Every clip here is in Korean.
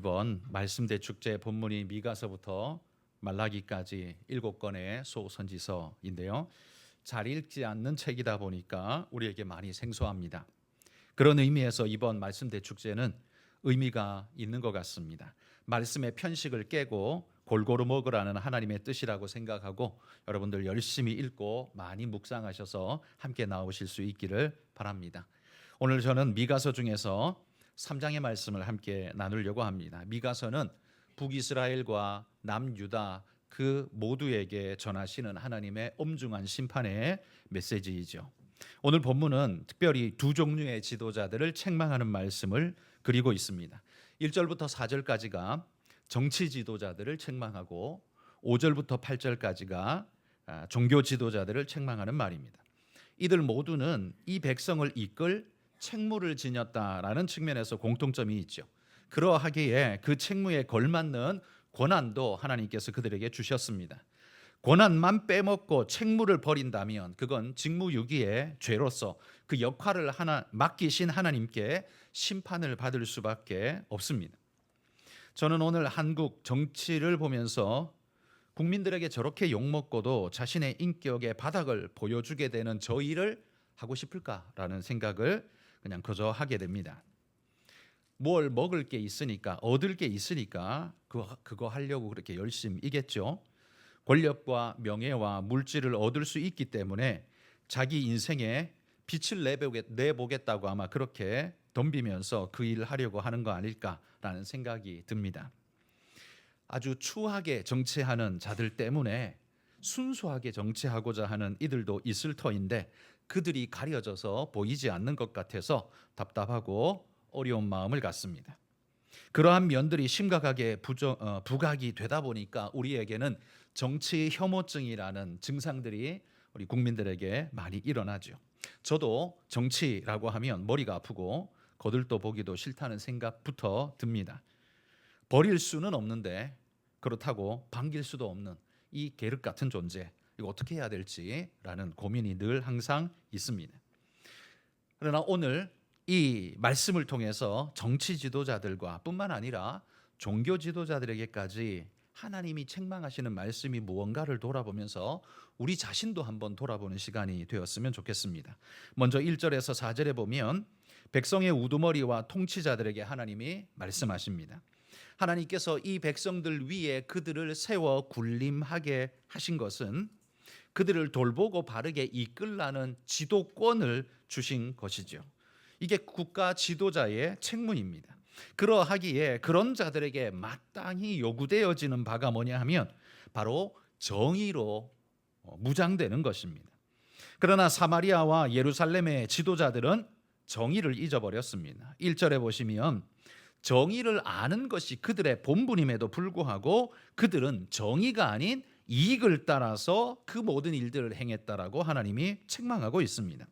이번 말씀 대축제 본문이 미가서부터 말라기까지 7권의 소선지서인데요. 잘 읽지 않는 책이다 보니까 우리에게 많이 생소합니다. 그런 의미에서 이번 말씀 대축제는 의미가 있는 것 같습니다. 말씀의 편식을 깨고 골고루 먹으라는 하나님의 뜻이라고 생각하고 여러분들 열심히 읽고 많이 묵상하셔서 함께 나오실 수 있기를 바랍니다. 오늘 저는 미가서 중에서 3장의 말씀을 함께 나누려고 합니다. 미가서는 북이스라엘과 남유다 그 모두에게 전하시는 하나님의 엄중한 심판의 메시지이죠. 오늘 본문은 특별히 두 종류의 지도자들을 책망하는 말씀을 그리고 있습니다. 1절부터 4절까지가 정치 지도자들을 책망하고 5절부터 8절까지가 종교 지도자들을 책망하는 말입니다. 이들 모두는 이 백성을 이끌 책무를 지녔다라는 측면에서 공통점이 있죠. 그러하기에 그 책무에 걸맞는 권한도 하나님께서 그들에게 주셨습니다. 권한만 빼먹고 책무를 버린다면 그건 직무유기의 죄로서 그 역할을 맡기신 하나님께 심판을 받을 수밖에 없습니다. 저는 오늘 한국 정치를 보면서 국민들에게 저렇게 욕먹고도 자신의 인격의 바닥을 보여주게 되는 저 일을 하고 싶을까라는 생각을 그냥 그저 하게 됩니다. 뭘 먹을 게 있으니까, 얻을 게 있으니까 그거 하려고 그렇게 열심히겠죠. 권력과 명예와 물질을 얻을 수 있기 때문에 자기 인생에 빛을 내보겠다고 아마 그렇게 덤비면서 그 일을 하려고 하는 거 아닐까라는 생각이 듭니다. 아주 추하게 정치하는 자들 때문에 순수하게 정치하고자 하는 이들도 있을 터인데 그들이 가려져서 보이지 않는 것 같아서 답답하고 어려운 마음을 갖습니다. 그러한 면들이 심각하게 부각이 되다 보니까 우리에게는 정치 혐오증이라는 증상들이 우리 국민들에게 많이 일어나죠. 저도 정치라고 하면 머리가 아프고 거들떠 보기도 싫다는 생각부터 듭니다. 버릴 수는 없는데 그렇다고 반길 수도 없는 이 계륵 같은 존재, 이거 어떻게 해야 될지라는 고민이 늘 항상 있습니다. 그러나 오늘 이 말씀을 통해서 정치 지도자들과 뿐만 아니라 종교 지도자들에게까지 하나님이 책망하시는 말씀이 무언가를 돌아보면서 우리 자신도 한번 돌아보는 시간이 되었으면 좋겠습니다. 먼저 1절에서 4절에 보면 백성의 우두머리와 통치자들에게 하나님이 말씀하십니다. 하나님께서 이 백성들 위에 그들을 세워 군림하게 하신 것은 그들을 돌보고 바르게 이끌라는 지도권을 주신 것이죠. 이게 국가 지도자의 책무입니다. 그러하기에 그런 자들에게 마땅히 요구되어지는 바가 뭐냐 하면 바로 정의로 무장되는 것입니다. 그러나 사마리아와 예루살렘의 지도자들은 정의를 잊어버렸습니다. 1절에 보시면 정의를 아는 것이 그들의 본분임에도 불구하고 그들은 정의가 아닌 이익을 따라서 그 모든 일들을 행했다라고 하나님이 책망하고 있습니다.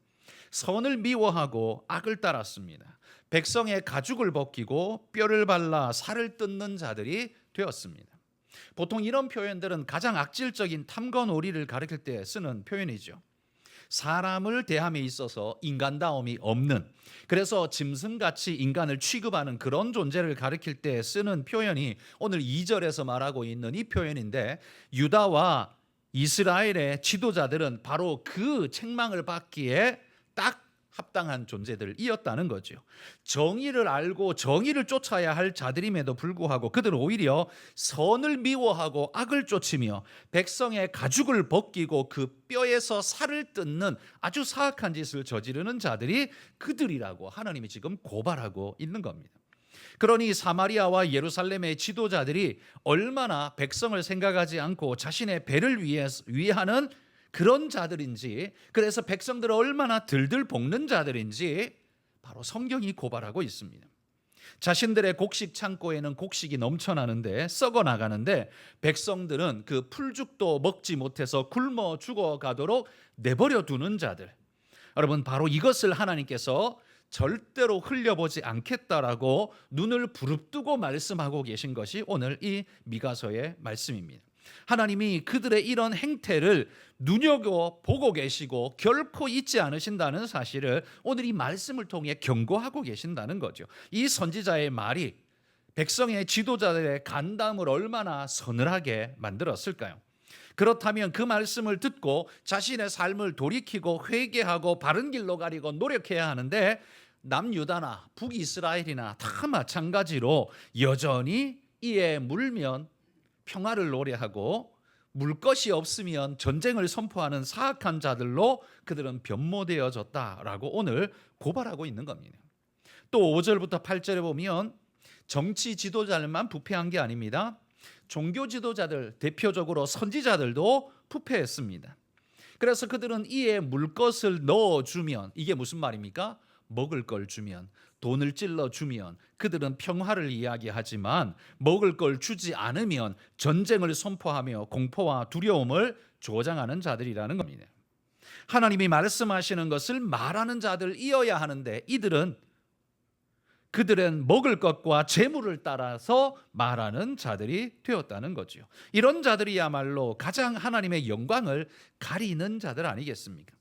선을 미워하고 악을 따랐습니다. 백성의 가죽을 벗기고 뼈를 발라 살을 뜯는 자들이 되었습니다. 보통 이런 표현들은 가장 악질적인 탐관오리를 가리킬 때 쓰는 표현이죠. 사람을 대함에 있어서 인간다움이 없는, 그래서 짐승같이 인간을 취급하는 그런 존재를 가리킬 때 쓰는 표현이 오늘 2절에서 말하고 있는 이 표현인데, 유다와 이스라엘의 지도자들은 바로 그 책망을 받기에 딱 합당한 존재들이었다는 거죠. 정의를 알고 정의를 쫓아야 할 자들임에도 불구하고 그들은 오히려 선을 미워하고 악을 쫓으며 백성의 가죽을 벗기고 그 뼈에서 살을 뜯는 아주 사악한 짓을 저지르는 자들이 그들이라고 하나님이 지금 고발하고 있는 겁니다. 그러니 사마리아와 예루살렘의 지도자들이 얼마나 백성을 생각하지 않고 자신의 배를 위하는 그런 자들인지, 그래서 백성들을 얼마나 들들 볶는 자들인지 바로 성경이 고발하고 있습니다. 자신들의 곡식 창고에는 곡식이 넘쳐나는데 썩어 나가는데 백성들은 그 풀죽도 먹지 못해서 굶어 죽어가도록 내버려 두는 자들. 여러분, 바로 이것을 하나님께서 절대로 흘려보지 않겠다라고 눈을 부릅뜨고 말씀하고 계신 것이 오늘 이 미가서의 말씀입니다. 하나님이 그들의 이런 행태를 눈여겨보고 계시고 결코 잊지 않으신다는 사실을 오늘 이 말씀을 통해 경고하고 계신다는 거죠. 이 선지자의 말이 백성의 지도자들의 간담을 얼마나 서늘하게 만들었을까요? 그렇다면 그 말씀을 듣고 자신의 삶을 돌이키고 회개하고 바른 길로 가려고 노력해야 하는데, 남유다나 북이스라엘이나 다 마찬가지로 여전히 이에 물면 평화를 노래하고 물 것이 없으면 전쟁을 선포하는 사악한 자들로 그들은 변모되어졌다라고 오늘 고발하고 있는 겁니다. 또 5절부터 8절에 보면 정치 지도자들만 부패한 게 아닙니다. 종교 지도자들, 대표적으로 선지자들도 부패했습니다. 그래서 그들은 이에 물 것을 넣어주면, 이게 무슨 말입니까? 먹을 걸 주면, 돈을 찔러 주면 그들은 평화를 이야기하지만, 먹을 걸 주지 않으면 전쟁을 선포하며 공포와 두려움을 조장하는 자들이라는 겁니다. 하나님이 말씀하시는 것을 말하는 자들이어야 하는데, 그들은 먹을 것과 재물을 따라서 말하는 자들이 되었다는 거죠. 이런 자들이야말로 가장 하나님의 영광을 가리는 자들 아니겠습니까?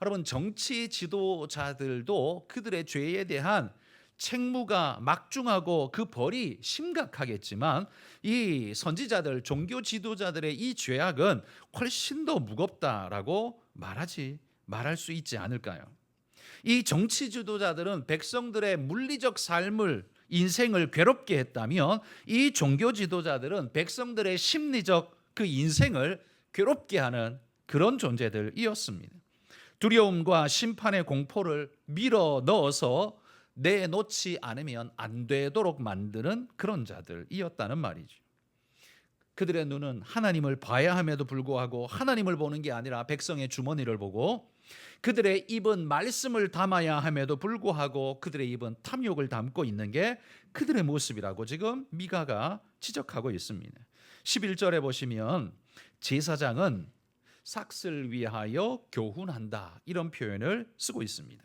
여러분, 정치 지도자들도 그들의 죄에 대한 책무가 막중하고 그 벌이 심각하겠지만, 이 선지자들, 종교 지도자들의 이 죄악은 훨씬 더 무겁다라고 말할 수 있지 않을까요? 이 정치 지도자들은 백성들의 물리적 삶을, 인생을 괴롭게 했다면, 이 종교 지도자들은 백성들의 심리적 그 인생을 괴롭게 하는 그런 존재들이었습니다. 두려움과 심판의 공포를 밀어 넣어서 내놓지 않으면 안 되도록 만드는 그런 자들이었다는 말이죠. 그들의 눈은 하나님을 봐야 함에도 불구하고 하나님을 보는 게 아니라 백성의 주머니를 보고, 그들의 입은 말씀을 담아야 함에도 불구하고 그들의 입은 탐욕을 담고 있는 게 그들의 모습이라고 지금 미가가 지적하고 있습니다. 11절에 보시면 제사장은 삭슬 위하여 교훈한다, 이런 표현을 쓰고 있습니다.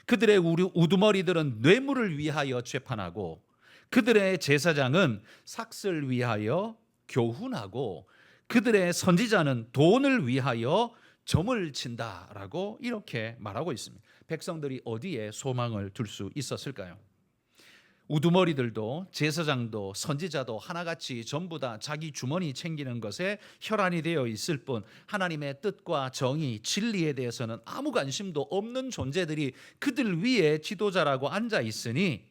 그들의 우두머리들은 뇌물을 위하여 재판하고, 그들의 제사장은 삭슬 위하여 교훈하고, 그들의 선지자는 돈을 위하여 점을 친다라고 이렇게 말하고 있습니다. 백성들이 어디에 소망을 둘 수 있었을까요? 우두머리들도 제사장도 선지자도 하나같이 전부 다 자기 주머니 챙기는 것에 혈안이 되어 있을 뿐, 하나님의 뜻과 정의, 진리에 대해서는 아무 관심도 없는 존재들이 그들 위에 지도자라고 앉아 있으니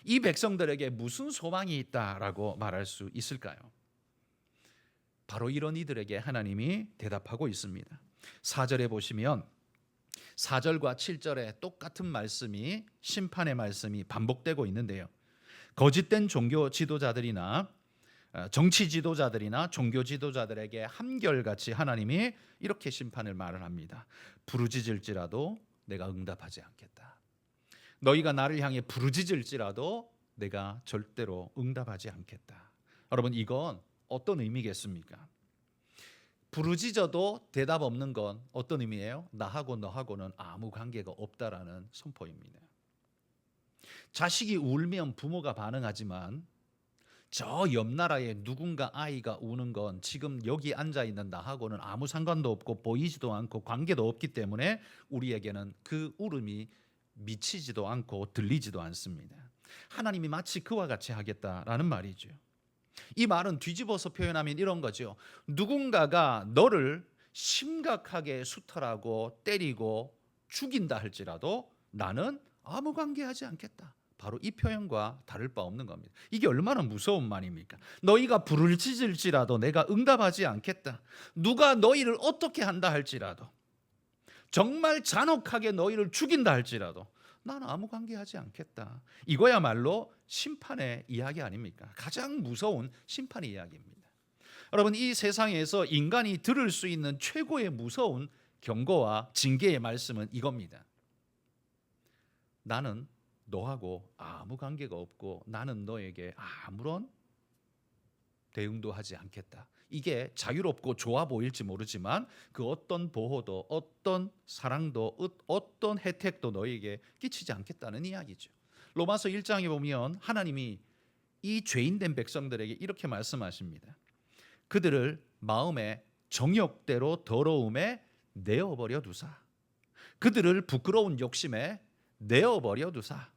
이 백성들에게 무슨 소망이 있다라고 말할 수 있을까요? 바로 이런 이들에게 하나님이 대답하고 있습니다. 4절에 보시면 4절과 7절에 똑같은 말씀이, 심판의 말씀이 반복되고 있는데요. 거짓된 종교 지도자들이나 정치 지도자들이나 종교 지도자들에게 한결같이 하나님이 이렇게 심판을 말을 합니다. 부르짖을지라도 내가 응답하지 않겠다. 너희가 나를 향해 부르짖을지라도 내가 절대로 응답하지 않겠다. 여러분, 이건 어떤 의미겠습니까? 부르짖어도 대답 없는 건 어떤 의미예요? 나하고 너하고는 아무 관계가 없다라는 선포입니다. 자식이 울면 부모가 반응하지만 저 옆 나라에 누군가 아이가 우는 건 지금 여기 앉아 있는 나하고는 아무 상관도 없고 보이지도 않고 관계도 없기 때문에 우리에게는 그 울음이 미치지도 않고 들리지도 않습니다. 하나님이 마치 그와 같이 하겠다라는 말이죠. 이 말은 뒤집어서 표현하면 이런 거죠. 누군가가 너를 심각하게 수탈하고 때리고 죽인다 할지라도 나는 아무 관계하지 않겠다. 바로 이 표현과 다를 바 없는 겁니다. 이게 얼마나 무서운 말입니까? 너희가 부르짖을지라도 내가 응답하지 않겠다. 누가 너희를 어떻게 한다 할지라도, 정말 잔혹하게 너희를 죽인다 할지라도 나는 아무 관계하지 않겠다. 이거야말로 심판의 이야기 아닙니까? 가장 무서운 심판의 이야기입니다. 여러분, 이 세상에서 인간이 들을 수 있는 최고의 무서운 경고와 징계의 말씀은 이겁니다. 나는 너하고 아무 관계가 없고 나는 너에게 아무런 대응도 하지 않겠다. 이게 자유롭고 좋아 보일지 모르지만 그 어떤 보호도, 어떤 사랑도, 어떤 혜택도 너에게 끼치지 않겠다는 이야기죠. 로마서 1장에 보면 하나님이 이 죄인된 백성들에게 이렇게 말씀하십니다. 그들을 마음의 정욕대로 더러움에 내어버려 두사, 그들을 부끄러운 욕심에 내어버려 두사,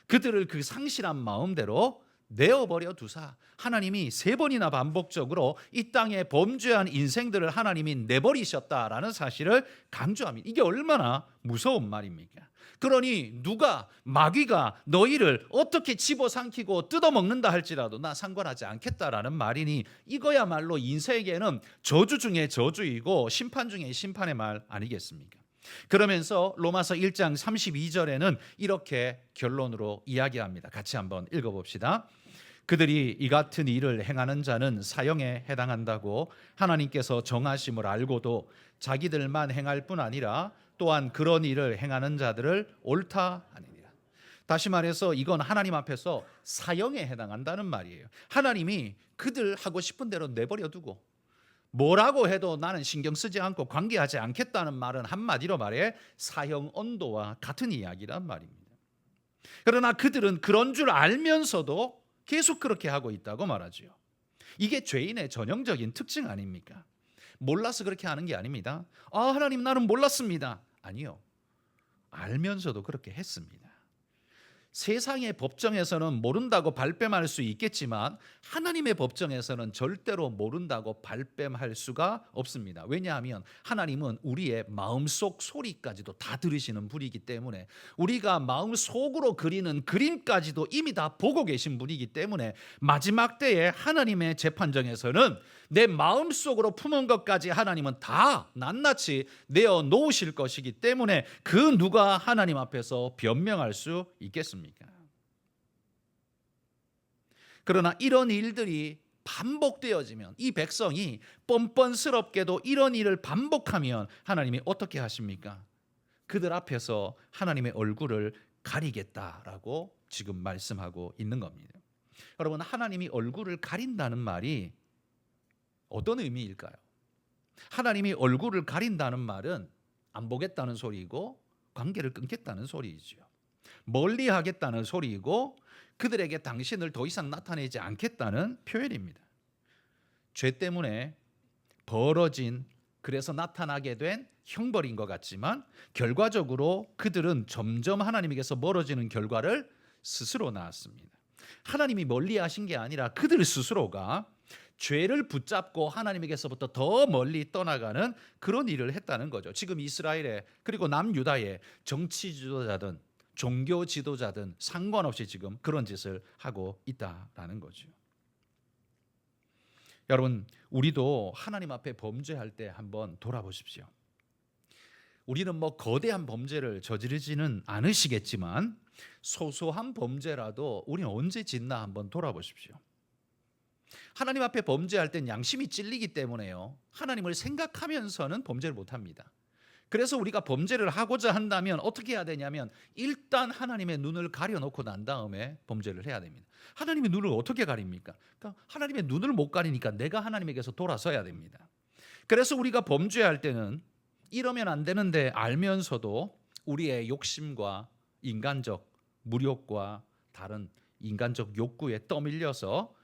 그들을 그 상실한 마음대로 내어버려 두사 하나님이 3번이나 반복적으로 이 땅에 범죄한 인생들을 하나님이 내버리셨다라는 사실을 강조합니다. 이게 얼마나 무서운 말입니까? 그러니 누가 마귀가 너희를 어떻게 집어삼키고 뜯어먹는다 할지라도 나 상관하지 않겠다라는 말이니 이거야말로 인생에게는 저주 중에 저주이고 심판 중에 심판의 말 아니겠습니까? 그러면서 로마서 1장 32절에는 이렇게 결론으로 이야기합니다. 같이 한번 읽어봅시다. 그들이 이 같은 일을 행하는 자는 사형에 해당한다고 하나님께서 정하심을 알고도 자기들만 행할 뿐 아니라 또한 그런 일을 행하는 자들을 옳다 하느니라. 다시 말해서 이건 하나님 앞에서 사형에 해당한다는 말이에요. 하나님이 그들 하고 싶은 대로 내버려 두고 뭐라고 해도 나는 신경 쓰지 않고 관계하지 않겠다는 말은 한마디로 말해 사형 언도와 같은 이야기란 말입니다. 그러나 그들은 그런 줄 알면서도 계속 그렇게 하고 있다고 말하죠. 이게 죄인의 전형적인 특징 아닙니까? 몰라서 그렇게 하는 게 아닙니다. 하나님 나는 몰랐습니다. 아니요. 알면서도 그렇게 했습니다. 세상의 법정에서는 모른다고 발뺌할 수 있겠지만 하나님의 법정에서는 절대로 모른다고 발뺌할 수가 없습니다. 왜냐하면 하나님은 우리의 마음속 소리까지도 다 들으시는 분이기 때문에 우리가 마음속으로 그리는 그림까지도 이미 다 보고 계신 분이기 때문에 마지막 때에 하나님의 재판정에서는 내 마음속으로 품은 것까지 하나님은 다 낱낱이 내어놓으실 것이기 때문에 그 누가 하나님 앞에서 변명할 수 있겠습니까? 그러나 이런 일들이 반복되어지면 이 백성이 뻔뻔스럽게도 이런 일을 반복하면 하나님이 어떻게 하십니까? 그들 앞에서 하나님의 얼굴을 가리겠다라고 지금 말씀하고 있는 겁니다. 여러분, 하나님이 얼굴을 가린다는 말이 어떤 의미일까요? 하나님이 얼굴을 가린다는 말은 안 보겠다는 소리이고 관계를 끊겠다는 소리이죠. 멀리 하겠다는 소리이고 그들에게 당신을 더 이상 나타내지 않겠다는 표현입니다. 죄 때문에 벌어진 그래서 나타나게 된 형벌인 것 같지만 결과적으로 그들은 점점 하나님에게서 멀어지는 결과를 스스로 낳았습니다. 하나님이 멀리 하신 게 아니라 그들 스스로가 죄를 붙잡고 하나님에게서부터 더 멀리 떠나가는 그런 일을 했다는 거죠. 지금 이스라엘에 그리고 남유다에 정치 지도자든 종교 지도자든 상관없이 지금 그런 짓을 하고 있다라는 거죠. 여러분, 우리도 하나님 앞에 범죄할 때 한번 돌아보십시오. 우리는 거대한 범죄를 저지르지는 않으시겠지만 소소한 범죄라도 우리는 언제 짓나 한번 돌아보십시오. 하나님 앞에 범죄할 땐 양심이 찔리기 때문에요. 하나님을 생각하면서는 범죄를 못합니다. 그래서 우리가 범죄를 하고자 한다면 어떻게 해야 되냐면 일단 하나님의 눈을 가려놓고 난 다음에 범죄를 해야 됩니다. 하나님의 눈을 어떻게 가립니까? 그러니까 하나님의 눈을 못 가리니까 내가 하나님에게서 돌아서야 됩니다. 그래서 우리가 범죄할 때는 이러면 안 되는데 알면서도 우리의 욕심과 인간적 무력과 다른 인간적 욕구에 떠밀려서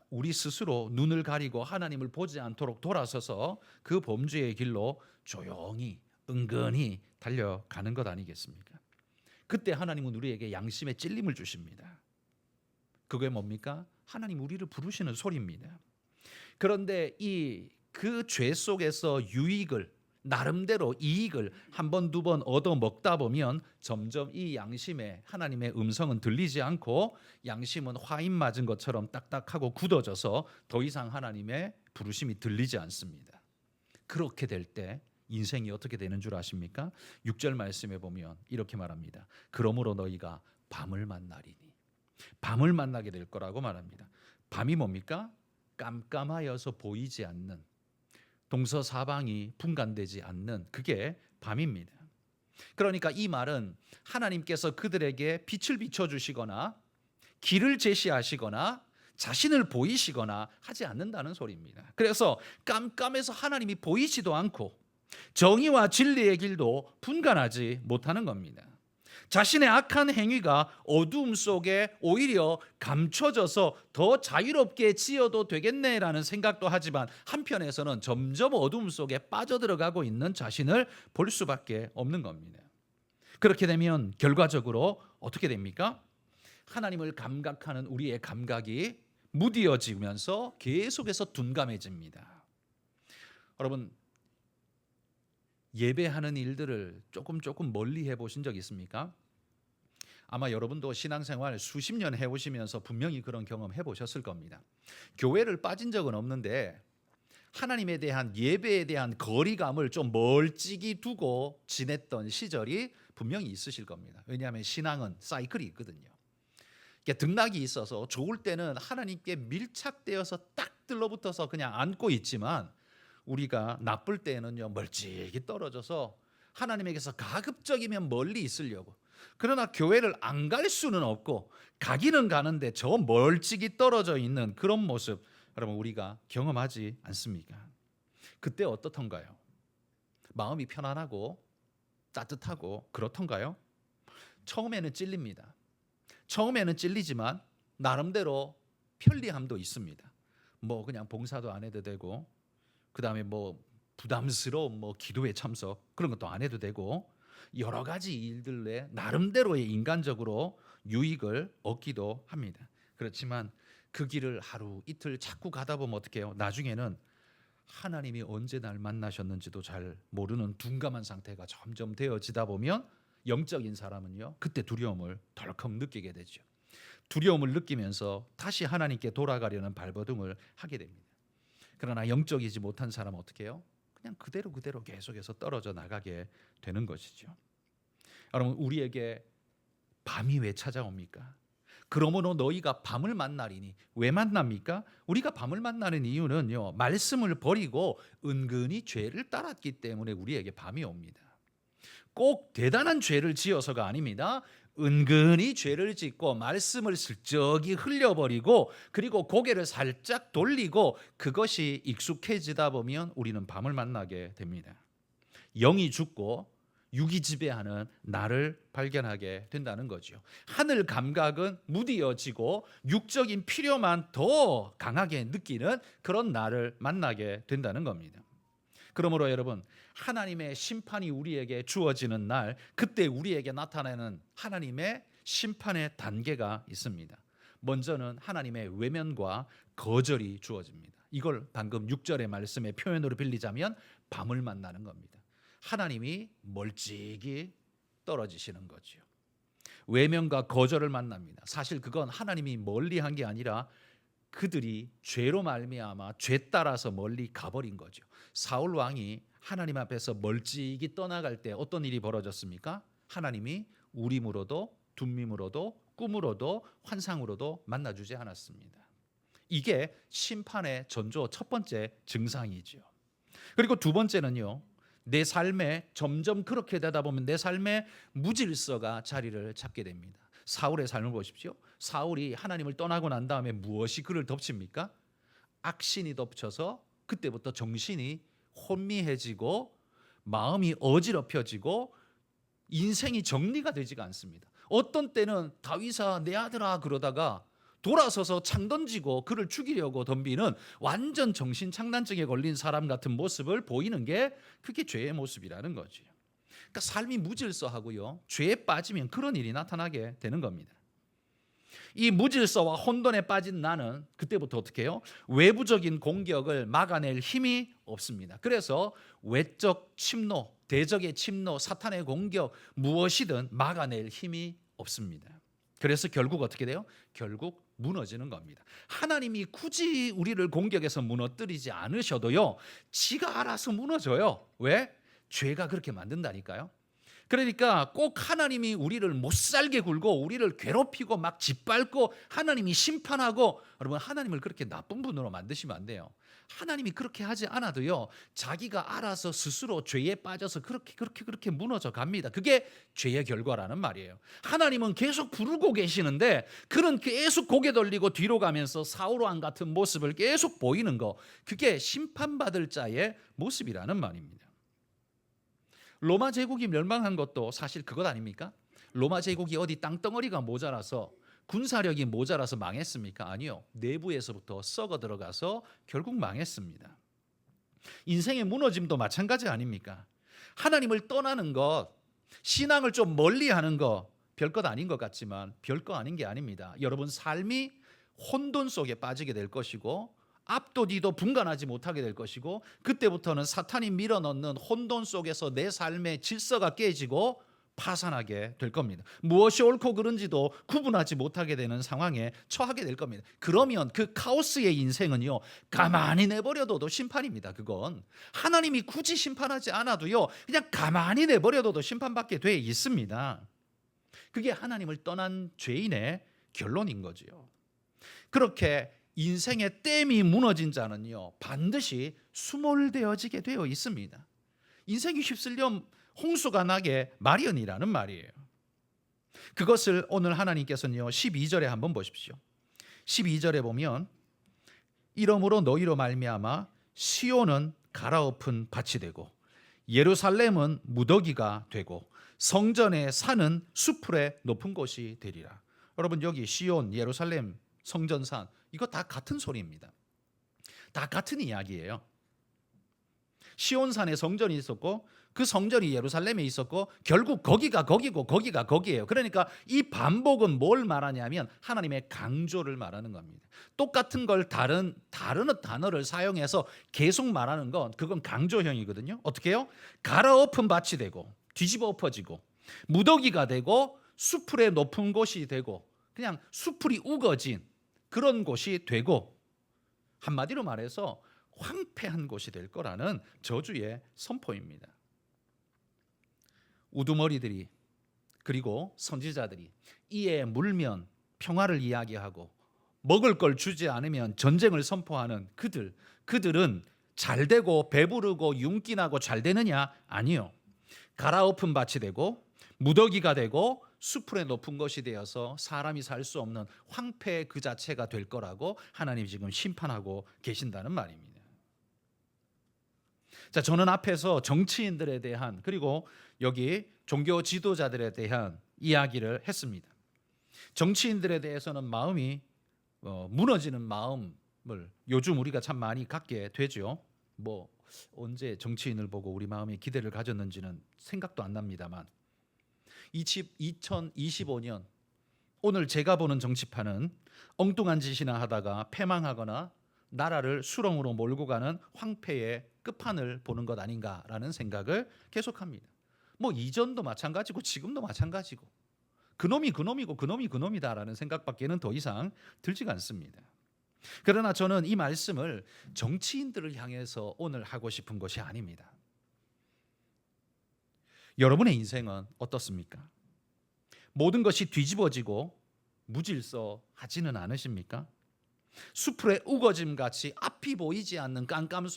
우리 스스로 눈을 가리고 하나님을 보지 않도록 돌아서서 그 범죄의 길로 조용히 은근히 달려가는 것 아니겠습니까? 그때 하나님은 우리에게 양심의 찔림을 주십니다. 그게 뭡니까? 하나님 우리를 부르시는 소리입니다. 그런데 그 죄 속에서 유익을 나름대로 이익을 한 번, 두 번 얻어 먹다 보면 점점 이 양심에 하나님의 음성은 들리지 않고 양심은 화인 맞은 것처럼 딱딱하고 굳어져서 더 이상 하나님의 부르심이 들리지 않습니다. 그렇게 될 때 인생이 어떻게 되는 줄 아십니까? 6절 말씀에 보면 이렇게 말합니다. 그러므로 너희가 밤을 만나리니. 밤을 만나게 될 거라고 말합니다. 밤이 뭡니까? 깜깜하여서 보이지 않는, 동서사방이 분간되지 않는 그게 밤입니다. 그러니까 이 말은 하나님께서 그들에게 빛을 비춰주시거나 길을 제시하시거나 자신을 보이시거나 하지 않는다는 소리입니다. 그래서 깜깜해서 하나님이 보이지도 않고 정의와 진리의 길도 분간하지 못하는 겁니다. 자신의 악한 행위가 어두움 속에 오히려 감춰져서 더 자유롭게 지어도 되겠네라는 생각도 하지만 한편에서는 점점 어두움 속에 빠져들어가고 있는 자신을 볼 수밖에 없는 겁니다. 그렇게 되면 결과적으로 어떻게 됩니까? 하나님을 감각하는 우리의 감각이 무뎌지면서 계속해서 둔감해집니다. 여러분, 예배하는 일들을 조금 멀리 해보신 적 있습니까? 아마 여러분도 신앙생활 수십 년 해오시면서 분명히 그런 경험 해보셨을 겁니다. 교회를 빠진 적은 없는데 하나님에 대한 예배에 대한 거리감을 좀 멀찍이 두고 지냈던 시절이 분명히 있으실 겁니다. 왜냐하면 신앙은 사이클이 있거든요. 등락이 있어서 좋을 때는 하나님께 밀착되어서 딱 들러붙어서 그냥 안고 있지만 우리가 나쁠 때는요 멀찍이 떨어져서 하나님에게서 가급적이면 멀리 있으려고. 그러나 교회를 안 갈 수는 없고 가기는 가는데 저 멀찍이 떨어져 있는 그런 모습 여러분 우리가 경험하지 않습니까? 그때 어떻던가요? 마음이 편안하고 따뜻하고 그렇던가요? 처음에는 찔립니다. 처음에는 찔리지만 나름대로 편리함도 있습니다. 뭐 그냥 봉사도 안 해도 되고 그다음에 뭐 부담스러운 뭐 기도회 참석 그런 것도 안 해도 되고 여러 가지 일들에 나름대로의 인간적으로 유익을 얻기도 합니다. 그렇지만 그 길을 하루 이틀 자꾸 가다 보면 어떻게 해요? 나중에는 하나님이 언제 날 만나셨는지도 잘 모르는 둔감한 상태가 점점 되어지다 보면 영적인 사람은요 그때 두려움을 덜컥 느끼게 되죠. 두려움을 느끼면서 다시 하나님께 돌아가려는 발버둥을 하게 됩니다. 그러나 영적이지 못한 사람은 어떻게 해요? 그냥 그대로 계속해서 떨어져 나가게 되는 것이죠. 여러분 우리에게 밤이 왜 찾아옵니까? 그러므로 너희가 밤을 만나리니 왜 만납니까? 우리가 밤을 만나는 이유는요 말씀을 버리고 은근히 죄를 따랐기 때문에 우리에게 밤이 옵니다. 꼭 대단한 죄를 지어서가 아닙니다. 은근히 죄를 짓고 말씀을 슬쩍이 흘려버리고 그리고 고개를 살짝 돌리고 그것이 익숙해지다 보면 우리는 밤을 만나게 됩니다. 영이 죽고 육이 지배하는 나를 발견하게 된다는 거죠. 하늘 감각은 무디어지고 육적인 필요만 더 강하게 느끼는 그런 나를 만나게 된다는 겁니다. 그러므로 여러분 하나님의 심판이 우리에게 주어지는 날 그때 우리에게 나타나는 하나님의 심판의 단계가 있습니다. 먼저는 하나님의 외면과 거절이 주어집니다. 이걸 방금 6절의 말씀의 표현으로 빌리자면 밤을 만나는 겁니다. 하나님이 멀찍이 떨어지시는 거죠. 외면과 거절을 만납니다. 사실 그건 하나님이 멀리한 게 아니라 그들이 죄로 말미암아 죄 따라서 멀리 가버린 거죠. 사울 왕이 하나님 앞에서 멀찍이 떠나갈 때 어떤 일이 벌어졌습니까? 하나님이 우림으로도 둠밈으로도 꿈으로도 환상으로도 만나주지 않았습니다. 이게 심판의 전조 첫 번째 증상이죠. 그리고 두 번째는요. 내 삶에 점점 그렇게 되다 보면 내 삶에 무질서가 자리를 잡게 됩니다. 사울의 삶을 보십시오. 사울이 하나님을 떠나고 난 다음에 무엇이 그를 덮칩니까? 악신이 덮쳐서 그때부터 정신이 혼미해지고 마음이 어지럽혀지고 인생이 정리가 되지가 않습니다. 어떤 때는 다윗아 내 아들아 그러다가 돌아서서 창 던지고 그를 죽이려고 덤비는 완전 정신착란증에 걸린 사람 같은 모습을 보이는 게 그게 죄의 모습이라는 거죠. 그러니까 삶이 무질서하고요. 죄에 빠지면 그런 일이 나타나게 되는 겁니다. 이 무질서와 혼돈에 빠진 나는 그때부터 어떻게 해요? 외부적인 공격을 막아낼 힘이 없습니다. 그래서 외적 침노, 대적의 침노, 사탄의 공격 무엇이든 막아낼 힘이 없습니다. 그래서 결국 어떻게 돼요? 결국 무너지는 겁니다. 하나님이 굳이 우리를 공격해서 무너뜨리지 않으셔도요. 지가 알아서 무너져요. 왜? 죄가 그렇게 만든다니까요. 그러니까 꼭 하나님이 우리를 못살게 굴고 우리를 괴롭히고 막 짓밟고 하나님이 심판하고 여러분 하나님을 그렇게 나쁜 분으로 만드시면 안 돼요. 하나님이 그렇게 하지 않아도요. 자기가 알아서 스스로 죄에 빠져서 그렇게 무너져 갑니다. 그게 죄의 결과라는 말이에요. 하나님은 계속 부르고 계시는데 그는 계속 고개 돌리고 뒤로 가면서 사울 왕 같은 모습을 계속 보이는 거 그게 심판받을 자의 모습이라는 말입니다. 로마 제국이 멸망한 것도 사실 그것 아닙니까? 로마 제국이 어디 땅덩어리가 모자라서 군사력이 모자라서 망했습니까? 아니요. 내부에서부터 썩어 들어가서 결국 망했습니다. 인생의 무너짐도 마찬가지 아닙니까? 하나님을 떠나는 것, 신앙을 좀 멀리하는 것 별것 아닌 것 같지만 별거 아닌 게 아닙니다. 여러분 삶이 혼돈 속에 빠지게 될 것이고 앞도 뒤도 분간하지 못하게 될 것이고 그때부터는 사탄이 밀어넣는 혼돈 속에서 내 삶의 질서가 깨지고 파산하게 될 겁니다. 무엇이 옳고 그른지도 구분하지 못하게 되는 상황에 처하게 될 겁니다. 그러면 그 카오스의 인생은요, 가만히 내버려둬도 심판입니다. 그건 하나님이 굳이 심판하지 않아도요, 그냥 가만히 내버려둬도 심판받게 돼 있습니다. 그게 하나님을 떠난 죄인의 결론인 거지요. 그렇게 인생의 댐이 무너진 자는요, 반드시 수몰되어지게 되어 있습니다. 인생이 휩쓸려 홍수가 나게 마련이라는 말이에요. 그것을 오늘 하나님께서는요 12절에 한번 보십시오. 12절에 보면 이러므로 너희로 말미암아 시온은 갈아엎은 밭이 되고 예루살렘은 무더기가 되고 성전의 산은 수풀의 높은 곳이 되리라. 여러분 여기 시온, 예루살렘, 성전산 이거 다 같은 소리입니다. 다 같은 이야기예요. 시온산에 성전이 있었고 그 성전이 예루살렘에 있었고 결국 거기가 거기고 거기가 거기예요. 그러니까 이 반복은 뭘 말하냐면 하나님의 강조를 말하는 겁니다. 똑같은 걸 다른 단어를 사용해서 계속 말하는 건 그건 강조형이거든요. 어떻게 해요? 갈아엎은 밭이 되고 뒤집어 엎어지고 무더기가 되고 수풀의 높은 곳이 되고 그냥 수풀이 우거진 그런 곳이 되고 한마디로 말해서 황폐한 곳이 될 거라는 저주의 선포입니다. 우두머리들이 그리고 선지자들이 이에 물면 평화를 이야기하고 먹을 걸 주지 않으면 전쟁을 선포하는 그들은 잘 되고 배부르고 윤기나고 잘 되느냐? 아니요. 갈아엎은 밭이 되고 무더기가 되고 수풀의 높은 것이 되어서 사람이 살 수 없는 황폐 그 자체가 될 거라고 하나님이 지금 심판하고 계신다는 말입니다. 자, 저는 앞에서 정치인들에 대한 그리고 여기 종교 지도자들에 대한 이야기를 했습니다. 정치인들에 대해서는 마음이 무너지는 마음을 요즘 우리가 참 많이 갖게 되죠. 뭐 언제 정치인을 보고 우리 마음에 기대를 가졌는지는 생각도 안 납니다만 2025년 오늘 제가 보는 정치판은 엉뚱한 짓이나 하다가 패망하거나 나라를 수렁으로 몰고 가는 황폐의 끝판을 보는 것 아닌가라는 생각을 계속합니다. 뭐 이전도 마찬가지고 지금도 마찬가지고 그놈이 그놈이고 그놈이 그놈이다라는 생각밖에는 더 이상 들지가 않습니다. 그러나 저는 이 말씀을 정치인들을 향해서 오늘 하고 싶은 것이 아닙니다. 여러분의 인생은 어떻습니까? 모든 것이 뒤집어지고 무질서하지는 않으십니까? 수풀의 우거짐 같이 앞이 보이지 않는 깜깜함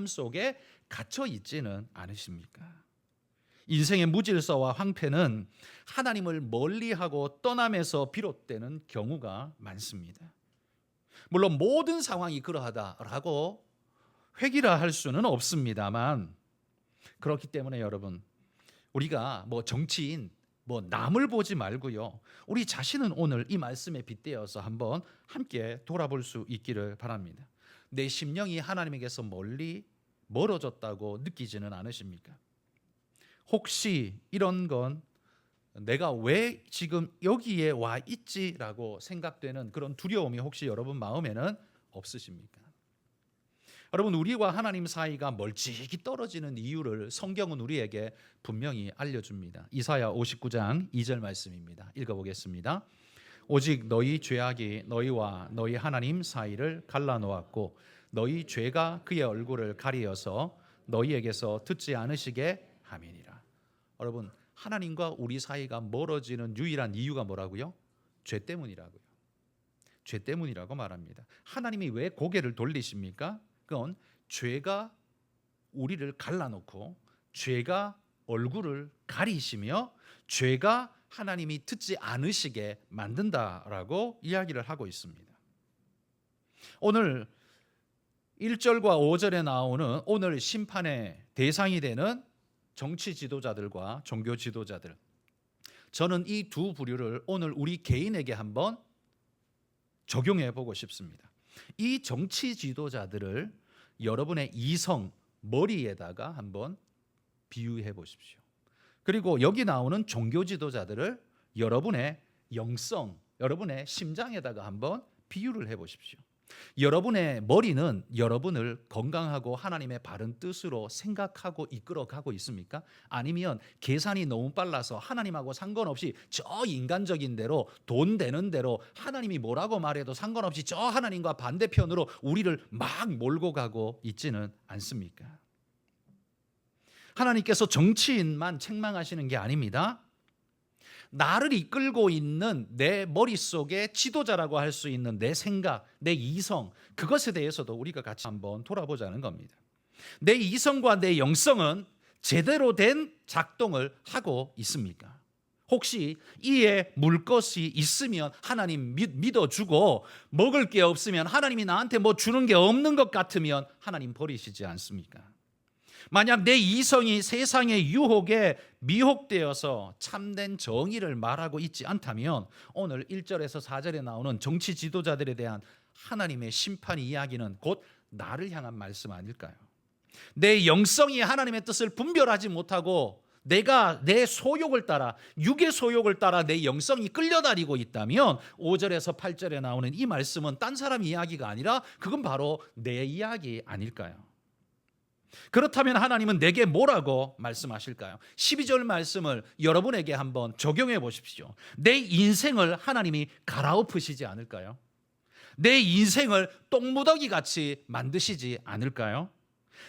속에 갇혀 있지는 않으십니까? 인생의 무질서와 황폐는 하나님을 멀리하고 떠남에서 비롯되는 경우가 많습니다. 물론 모든 상황이 그러하다라고 회귀라 할 수는 없습니다만 그렇기 때문에 여러분 우리가 뭐 정치인 남을 보지 말고요. 우리 자신은 오늘 이 말씀에 빗대어서 한번 함께 돌아볼 수 있기를 바랍니다. 내 심령이 하나님에게서 멀어졌다고 느끼지는 않으십니까? 혹시 이런 건 내가 왜 지금 여기에 와 있지라고 생각되는 그런 두려움이 혹시 여러분 마음에는 없으십니까? 여러분 우리와 하나님 사이가 멀찍이 떨어지는 이유를 성경은 우리에게 분명히 알려줍니다. 이사야 59장 2절 말씀입니다. 읽어보겠습니다. 오직 너희 죄악이 너희와 너희 하나님 사이를 갈라놓았고 너희 죄가 그의 얼굴을 가리어서 너희에게서 듣지 않으시게 함이니라. 여러분 하나님과 우리 사이가 멀어지는 유일한 이유가 뭐라고요? 죄 때문이라고요. 죄 때문이라고 말합니다. 하나님이 왜 고개를 돌리십니까? 그건 죄가 우리를 갈라놓고 죄가 얼굴을 가리시며 죄가 하나님이 듣지 않으시게 만든다라고 이야기를 하고 있습니다. 오늘 1절과 5절에 나오는 오늘 심판의 대상이 되는 정치 지도자들과 종교 지도자들, 저는 이 두 부류를 오늘 우리 개인에게 한번 적용해 보고 싶습니다. 이 정치 지도자들을 여러분의 이성 머리에다가 한번 비유해 보십시오. 그리고 여기 나오는 종교 지도자들을 여러분의 영성, 여러분의 심장에다가 한번 비유를 해보십시오. 여러분의 머리는 여러분을 건강하고 하나님의 바른 뜻으로 생각하고 이끌어가고 있습니까? 아니면 계산이 너무 빨라서 하나님하고 상관없이 저 인간적인 대로 돈 되는 대로 하나님이 뭐라고 말해도 상관없이 저 하나님과 반대편으로 우리를 막 몰고 가고 있지는 않습니까? 하나님께서 정치인만 책망하시는 게 아닙니다. 나를 이끌고 있는 내 머릿속에 지도자라고 할 수 있는 내 생각, 내 이성, 그것에 대해서도 우리가 같이 한번 돌아보자는 겁니다. 내 이성과 내 영성은 제대로 된 작동을 하고 있습니까? 혹시 이에 물 것이 있으면 하나님 믿어주고 먹을 게 없으면 하나님이 나한테 뭐 주는 게 없는 것 같으면 하나님 버리시지 않습니까? 만약 내 이성이 세상의 유혹에 미혹되어서 참된 정의를 말하고 있지 않다면 오늘 1절에서 4절에 나오는 정치 지도자들에 대한 하나님의 심판 이야기는 곧 나를 향한 말씀 아닐까요? 내 영성이 하나님의 뜻을 분별하지 못하고 내가 내 소욕을 따라, 육의 소욕을 따라 내 영성이 끌려다니고 있다면 5절에서 8절에 나오는 이 말씀은 딴 사람 이야기가 아니라 그건 바로 내 이야기 아닐까요? 그렇다면 하나님은 내게 뭐라고 말씀하실까요? 12절 말씀을 여러분에게 한번 적용해 보십시오. 내 인생을 하나님이 갈아엎으시지 않을까요? 내 인생을 똥무더기 같이 만드시지 않을까요?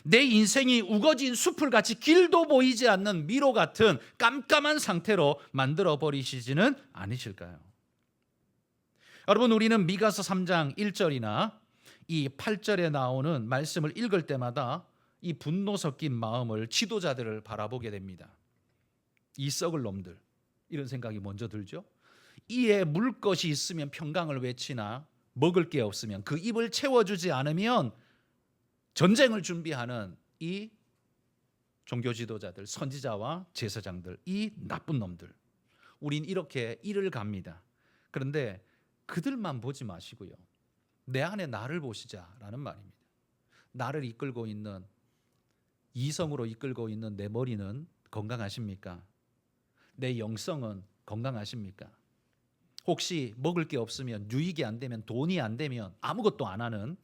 내 인생이 우거진 숲을같이 길도 보이지 않는 미로 같은 깜깜한 상태로 만들어 버리시지는 않으실까요? 여러분, 우리는 미가서 3장 1절이나 이 8절에 나오는 말씀을 읽을 때마다 이 분노 섞인 마음을, 지도자들을 바라보게 됩니다. 이 썩을 놈들, 이런 생각이 먼저 들죠. 이에 물 것이 있으면 평강을 외치나 먹을 게 없으면, 그 입을 채워주지 않으면 전쟁을 준비하는 이 종교 지도자들, 선지자와 제사장들, 이 나쁜 놈들, 우린 이렇게 이를 갑니다. 그런데 그들만 보지 마시고요, 내 안에 나를 보시자라는 말입니다. 나를 이끌고 있는, 이성으로 이끌고 있는 내 머리는 건강하십니까? 내 영성은 건강하십니까? 혹시 먹을 게 없으면, 유익이 안 되면, 돈이 안 되면 아무것도 안 하는,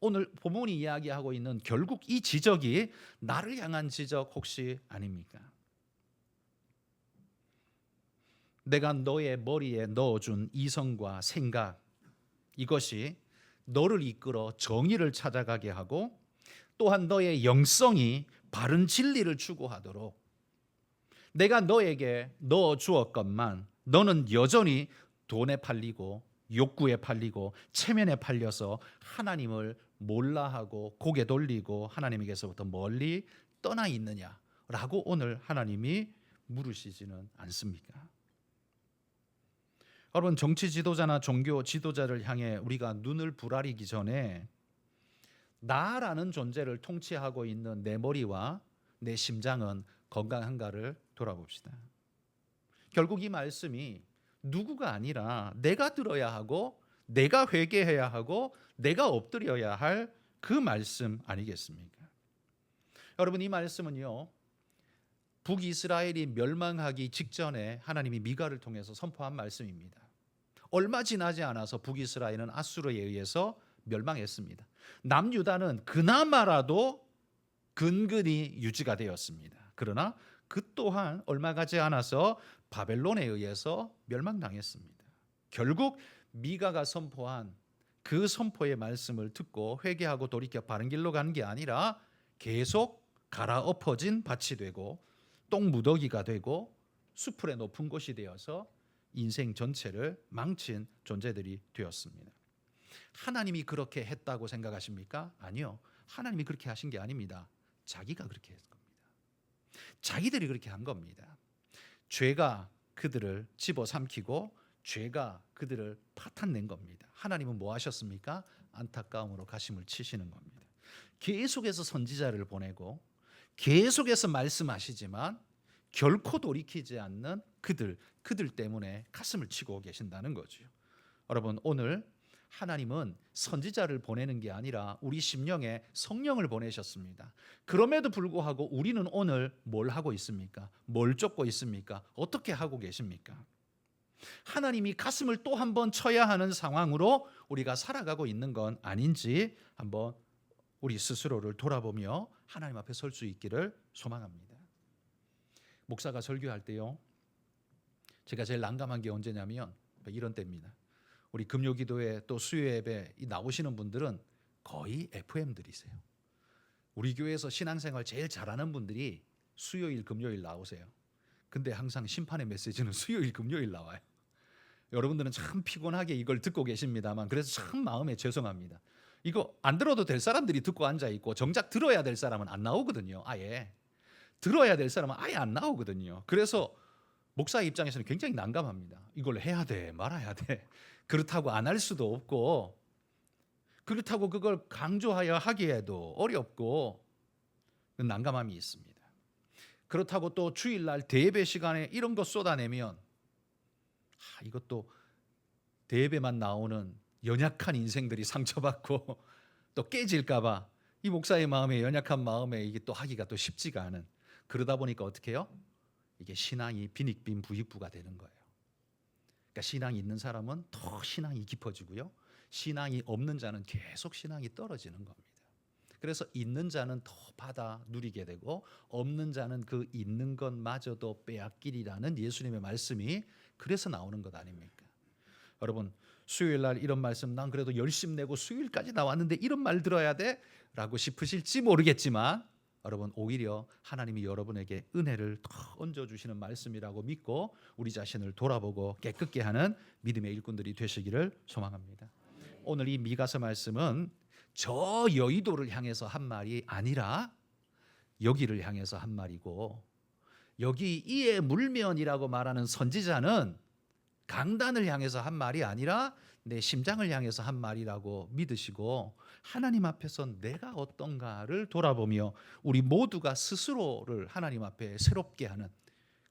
오늘 본문이 이야기하고 있는 결국 이 지적이 나를 향한 지적 혹시 아닙니까? 내가 너의 머리에 넣어준 이성과 생각, 이것이 너를 이끌어 정의를 찾아가게 하고 또한 너의 영성이 바른 진리를 추구하도록 내가 너에게 넣어주었건만 너는 여전히 돈에 팔리고 욕구에 팔리고 체면에 팔려서 하나님을 몰라하고 고개 돌리고 하나님에게서부터 멀리 떠나 있느냐라고 오늘 하나님이 물으시지는 않습니까? 여러분, 정치 지도자나 종교 지도자를 향해 우리가 눈을 부라리기 전에 나라는 존재를 통치하고 있는 내 머리와 내 심장은 건강한가를 돌아봅시다. 결국 이 말씀이 누구가 아니라 내가 들어야 하고 내가 회개해야 하고 내가 엎드려야 할 그 말씀 아니겠습니까? 여러분, 이 말씀은요, 북이스라엘이 멸망하기 직전에 하나님이 미가를 통해서 선포한 말씀입니다. 얼마 지나지 않아서 북이스라엘은 아수르에 의해서 멸망했습니다. 남유다는 그나마라도 근근히 유지가 되었습니다. 그러나 그 또한 얼마 가지 않아서 바벨론에 의해서 멸망당했습니다. 결국 미가가 선포한 그 선포의 말씀을 듣고 회개하고 돌이켜 바른 길로 가는 게 아니라 계속 갈아엎어진 밭이 되고 똥무더기가 되고 수풀의 높은 곳이 되어서 인생 전체를 망친 존재들이 되었습니다. 하나님이 그렇게 했다고 생각하십니까? 아니요. 하나님이 그렇게 하신 게 아닙니다. 자기가 그렇게 했 겁니다. 자기들이 그렇게 한 겁니다. 죄가 그들을 집어삼키고 죄가 그들을 파탄낸 겁니다. 하나님은 뭐 하셨습니까? 안타까움으로 가심을 치시는 겁니다. 계속해서 선지자를 보내고 계속해서 말씀하시지만 결코 돌이키지 않는 그들 때문에 가슴을 치고 계신다는 거죠. 여러분, 오늘 하나님은 선지자를 보내는 게 아니라 우리 심령에 성령을 보내셨습니다. 그럼에도 불구하고 우리는 오늘 뭘 하고 있습니까? 뭘 쫓고 있습니까? 어떻게 하고 계십니까? 하나님이 가슴을 또 한 번 쳐야 하는 상황으로 우리가 살아가고 있는 건 아닌지 한번 우리 스스로를 돌아보며 하나님 앞에 설 수 있기를 소망합니다. 목사가 설교할 때요, 제가 제일 난감한 게 언제냐면 이런 때입니다. 우리 금요기도회 또 수요예배 나오시는 분들은 거의 FM들이세요. 우리 교회에서 신앙생활 제일 잘하는 분들이 수요일 금요일 나오세요. 근데 항상 심판의 메시지는 수요일 금요일 나와요. 여러분들은 참 피곤하게 이걸 듣고 계십니다만, 그래서 참 마음에 죄송합니다. 이거 안 들어도 될 사람들이 듣고 앉아 있고 정작 들어야 될 사람은 안 나오거든요. 아예 들어야 될 사람은 아예 안 나오거든요. 그래서 목사 입장에서는 굉장히 난감합니다. 이걸 해야 돼, 말아야 돼. 그렇다고 안 할 수도 없고, 그렇다고 그걸 강조하여 하기에도 어렵고 난감함이 있습니다. 그렇다고 또 주일날 대예배 시간에 이런 거 쏟아내면 이것도 대예배만 나오는 연약한 인생들이 상처받고 또 깨질까 봐 이 목사의 마음에, 연약한 마음에 이게 또 하기가 또 쉽지가 않은, 그러다 보니까 어떻게 해요? 이게 신앙이 빈익빈 부익부가 되는 거예요. 그러니까 신앙이 있는 사람은 더 신앙이 깊어지고요, 신앙이 없는 자는 계속 신앙이 떨어지는 겁니다. 그래서 있는 자는 더 받아 누리게 되고 없는 자는 그 있는 것마저도 빼앗기리라는 예수님의 말씀이 그래서 나오는 것 아닙니까? 여러분, 수요일 날 이런 말씀, 난 그래도 열심 내고 수요일까지 나왔는데 이런 말 들어야 돼? 라고 싶으실지 모르겠지만, 여러분, 오히려 하나님이 여러분에게 은혜를 더 얹어주시는 말씀이라고 믿고 우리 자신을 돌아보고 깨끗게 하는 믿음의 일꾼들이 되시기를 소망합니다. 오늘 이 미가서 말씀은 저 여의도를 향해서 한 말이 아니라 여기를 향해서 한 말이고, 여기 이에 물면이라고 말하는 선지자는 강단을 향해서 한 말이 아니라 내 심장을 향해서 한 말이라고 믿으시고, 하나님 앞에서 내가 어떤가를 돌아보며 우리 모두가 스스로를 하나님 앞에 새롭게 하는,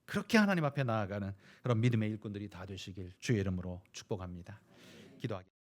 그렇게 하나님 앞에 나아가는 그런 믿음의 일꾼들이 다 되시길 주의 이름으로 축복합니다. 기도하겠습니다.